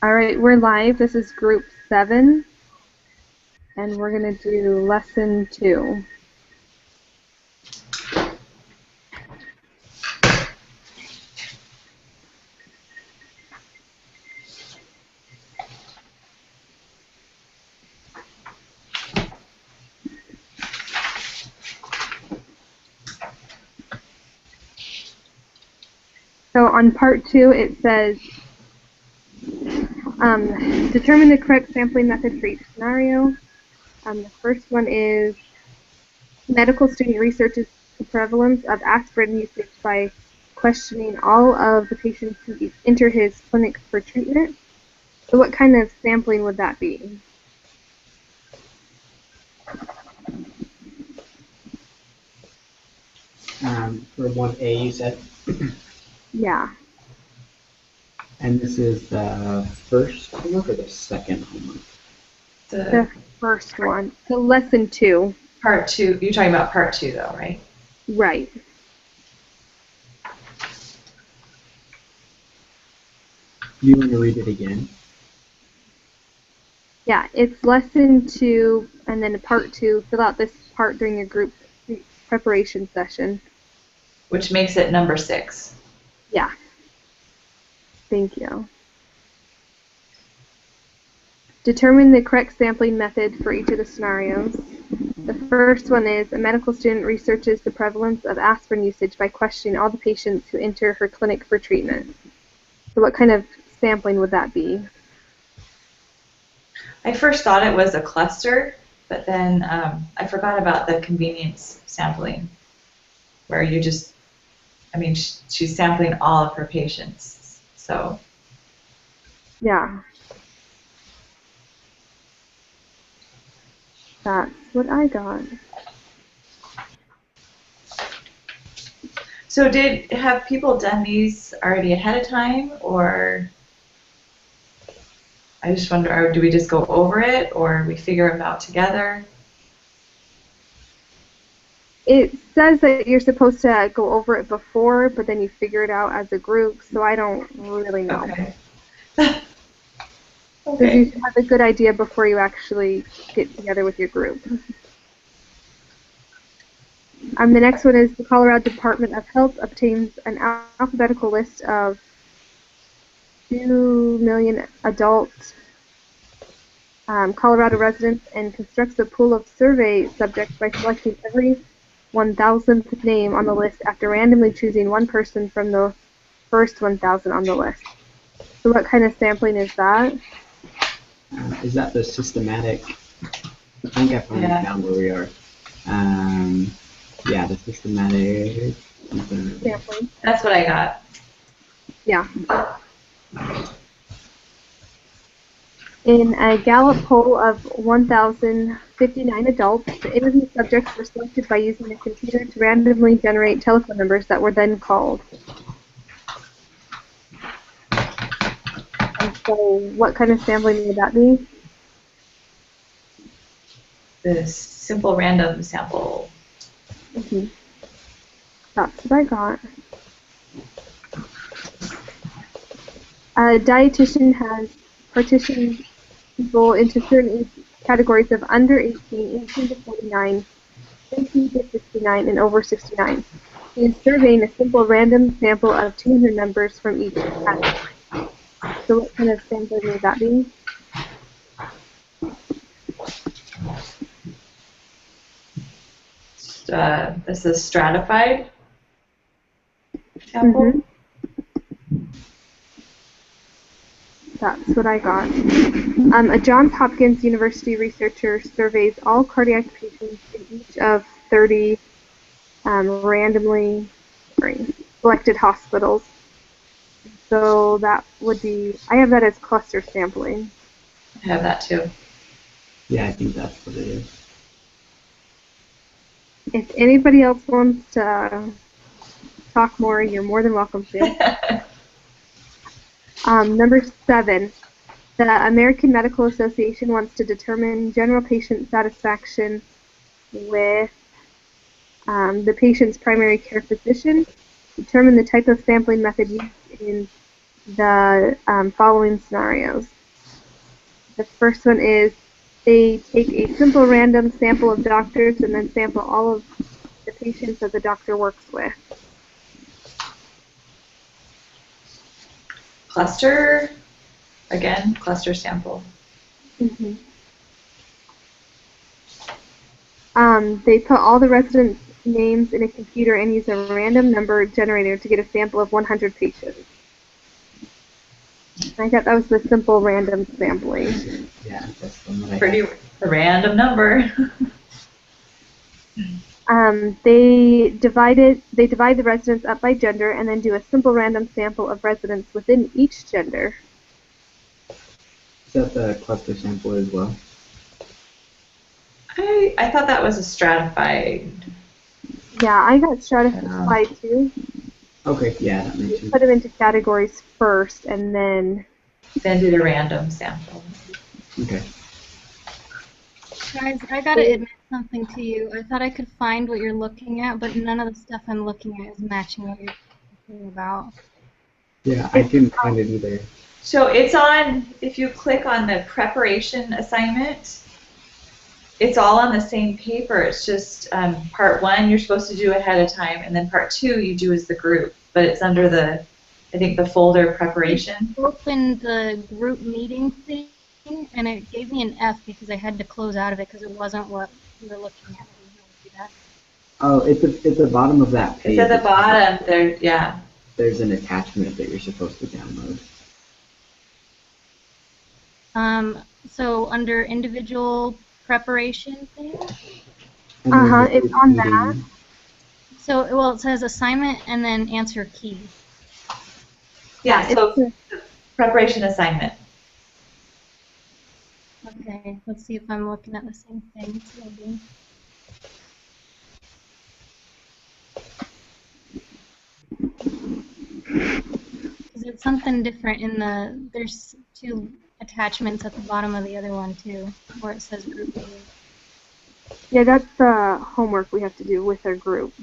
All right, we're live. This is group 7, and we're going to do lesson 2. So on part 2, it says, determine the correct sampling method for each scenario. The first one is medical student researches the prevalence of aspirin usage by questioning all of the patients who enter his clinic for treatment. So what kind of sampling would that be? For 1A, you said? Yeah. And this is the first homework or the second homework? The first one. So lesson 2. Part 2. You're talking about part 2, though, right? Right. Do you want to read it again? Yeah, it's lesson 2, and then part 2. Fill out this part during your group preparation session. Which makes it number 6. Yeah. Thank you. Determine the correct sampling method for each of the scenarios. The first one is a medical student researches the prevalence of aspirin usage by questioning all the patients who enter her clinic for treatment. So what kind of sampling would that be? I first thought it was a cluster, but then I forgot about the convenience sampling, where you just, she's sampling all of her patients, so. Yeah. That's what I got. So have people done these already ahead of time, or I just wonder, or do we just go over it, or we figure them out together? It says that you're supposed to go over it before, but then you figure it out as a group, so I don't really know. Okay. Because you should have a good idea before you actually get together with your group. The next one is the Colorado Department of Health obtains an alphabetical list of 2 million adult Colorado residents and constructs a pool of survey subjects by selecting every 1,000th name on the list after randomly choosing one person from the first 1,000 on the list. So what kind of sampling is that? Is that the systematic? I think I finally found where we are. Yeah, the systematic sampling. That's what I got. Yeah. In a Gallup poll of 1,059 adults, the interview subjects were selected by using a computer to randomly generate telephone numbers that were then called. And so what kind of sampling would that be? The simple random sample. Mm-hmm. That's what I got. A dietitian has partitioned people into certain age categories of under 18, 18 to 49, 50 to 69, and over 69. He is surveying a simple random sample of 200 members from each category. So what kind of sampling would that be? This is stratified sample. Mm-hmm. That's what I got. A Johns Hopkins University researcher surveys all cardiac patients in each of 30 randomly selected hospitals. So that would be, I have that as cluster sampling. I have that too. Yeah, I think that's what it is. If anybody else wants to talk more, you're more than welcome to. Number 7, the American Medical Association wants to determine general patient satisfaction with the patient's primary care physician, determine the type of sampling method used in the following scenarios. The first one is they take a simple random sample of doctors and then sample all of the patients that the doctor works with. Cluster, again, cluster sample. Mm-hmm. They put all the residents' names in a computer and use a random number generator to get a sample of 100 patients. I thought that was the simple random sampling. Yeah, that's the one that I Pretty had. random number. They divide the residents up by gender and then do a simple random sample of residents within each gender. Is that the cluster sample as well? I thought that was a stratified. Yeah, I got stratified too. Okay, yeah, that makes sense. Put them into categories first and then Did a random sample. Okay. Guys, I gotta admit something to you. I thought I could find what you're looking at, but none of the stuff I'm looking at is matching what you're talking about. Yeah, I couldn't find it either. So it's on, if you click on the preparation assignment, it's all on the same paper. It's just part 1 you're supposed to do ahead of time, and then part 2 you do as the group. But it's under the, I think, the folder preparation. I opened the group meeting thing, and it gave me an F because I had to close out of it because it wasn't what we were looking at. Oh, it's at the bottom of that page. It's at the bottom there, yeah. There's an attachment that you're supposed to download. So under individual preparation thing. it's on that. So, well, it says assignment and then answer key. Yeah, so preparation assignment. Okay, let's see if I'm looking at the same thing. It's loading. Because it's something different in the, there's 2 attachments at the bottom of the other one too, where it says group meeting. Yeah, that's the homework we have to do with our group.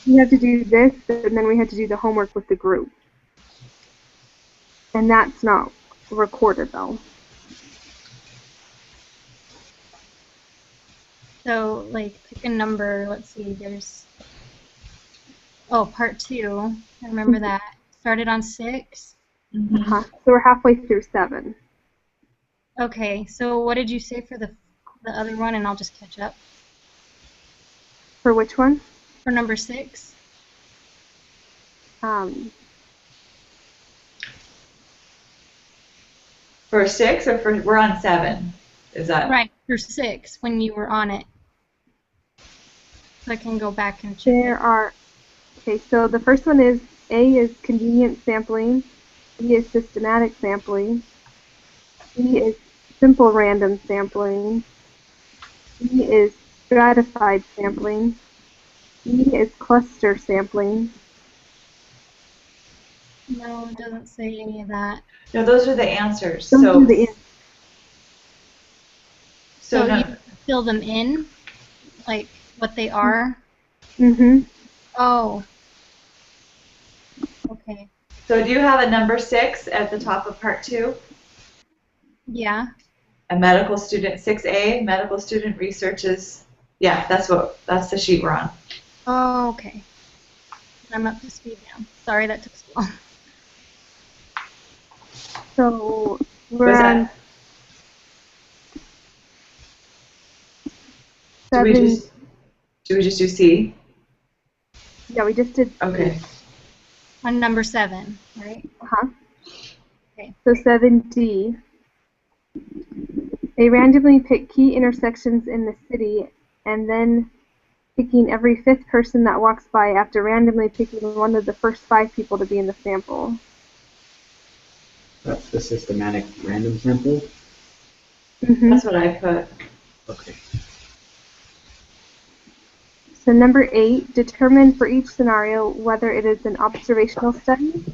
We have to do this, and then we have to do the homework with the group. And that's not recorded, though. So, like, pick a number. Let's see, there's, oh, part 2. I remember that. Started on 6. So we're halfway through 7. Okay, so what did you say for the other one, and I'll just catch up? For which one? For number 6. For 6 or for, we're on 7? Is that? Right, for 6, when you were on it. So I can go back and check. There are, okay, so the first one is, A is convenient sampling, B is systematic sampling, C is simple random sampling, D is stratified sampling, E is cluster sampling. No, it doesn't say any of that. No, those are the answers. Those are the So no. you fill them in, like what they are? Mm-hmm. Oh. Okay. So do you have a number 6 at the top of part 2? Yeah. A medical student, 6A, medical student researches. Yeah, that's the sheet we're on. Oh, okay. I'm up to speed now. Sorry that took so long. So we're on Do we just do C? Yeah, we just did. Okay. On number 7, right? Okay. So 7D. They randomly pick key intersections in the city and then picking every 5th person that walks by after randomly picking one of the first 5 people to be in the sample. That's the systematic random sample? That's what I put. Okay. So number 8, determine for each scenario whether it is an observational study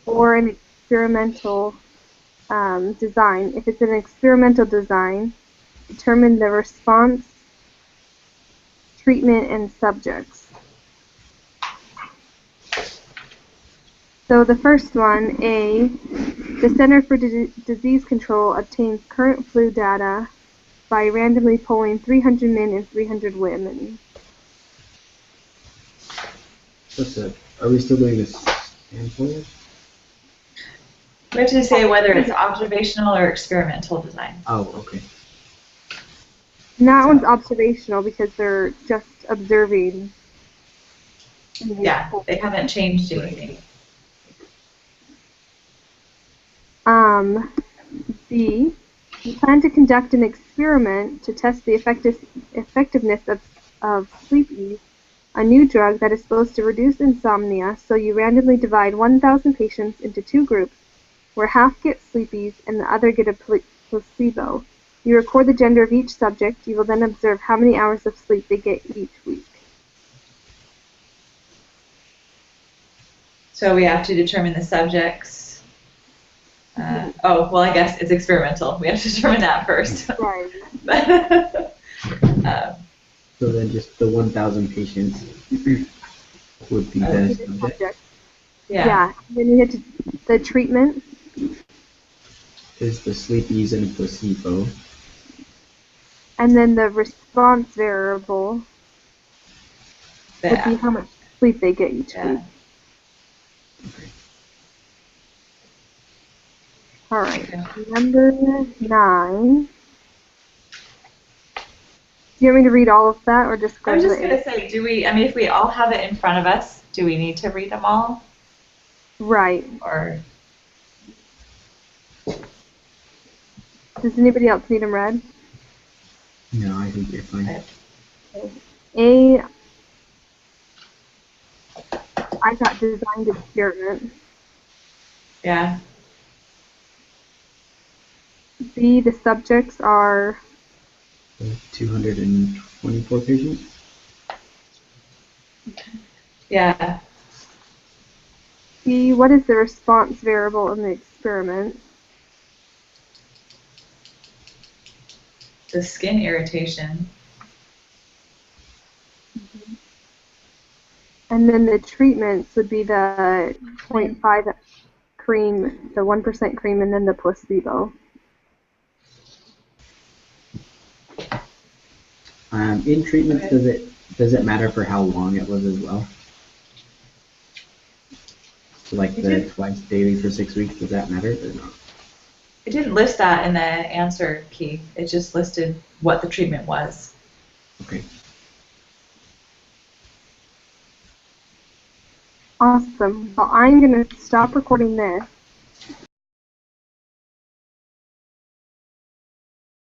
or an experimental design. If it's an experimental design, determine the response, treatment, and subjects. So the first one, A, the Center for Disease Control obtains current flu data by randomly polling 300 men and 300 women. Are we still doing this sample? We have to say whether it's observational or experimental design. Oh, okay. And that one's observational because they're just observing. Yeah, they haven't changed anything. B, you plan to conduct an experiment to test the effectiveness of sleep ease, a new drug that is supposed to reduce insomnia, so you randomly divide 1,000 patients into two groups, where half get sleep ease and the other get a placebo. You record the gender of each subject. You will then observe how many hours of sleep they get each week. So we have to determine the subjects. Oh, well, I guess it's experimental. We have to determine that first. Right. So then just the 1,000 patients would be the subject. Yeah. Then you get to the treatment. Is the sleep ease and a placebo. And then the response variable would be how much sleep they get each week. Okay. All right. Number 9. Do you want me to read all of that or just go I was to just the going to say, if we all have it in front of us, do we need to read them all? Right. Or does anybody else need them read? No, I think you're fine. A, I got designed experiment. Yeah. B, the subjects are 224 patients? Yeah. C, what is the response variable in the experiment? The skin irritation. And then the treatments would be the 0.5 cream, the 1% cream, and then the placebo. In treatments, does it matter for how long it was as well? So like the twice daily for 6 weeks, does that matter or not? It didn't list that in the answer key. It just listed what the treatment was. Okay. Awesome. Well, I'm going to stop recording this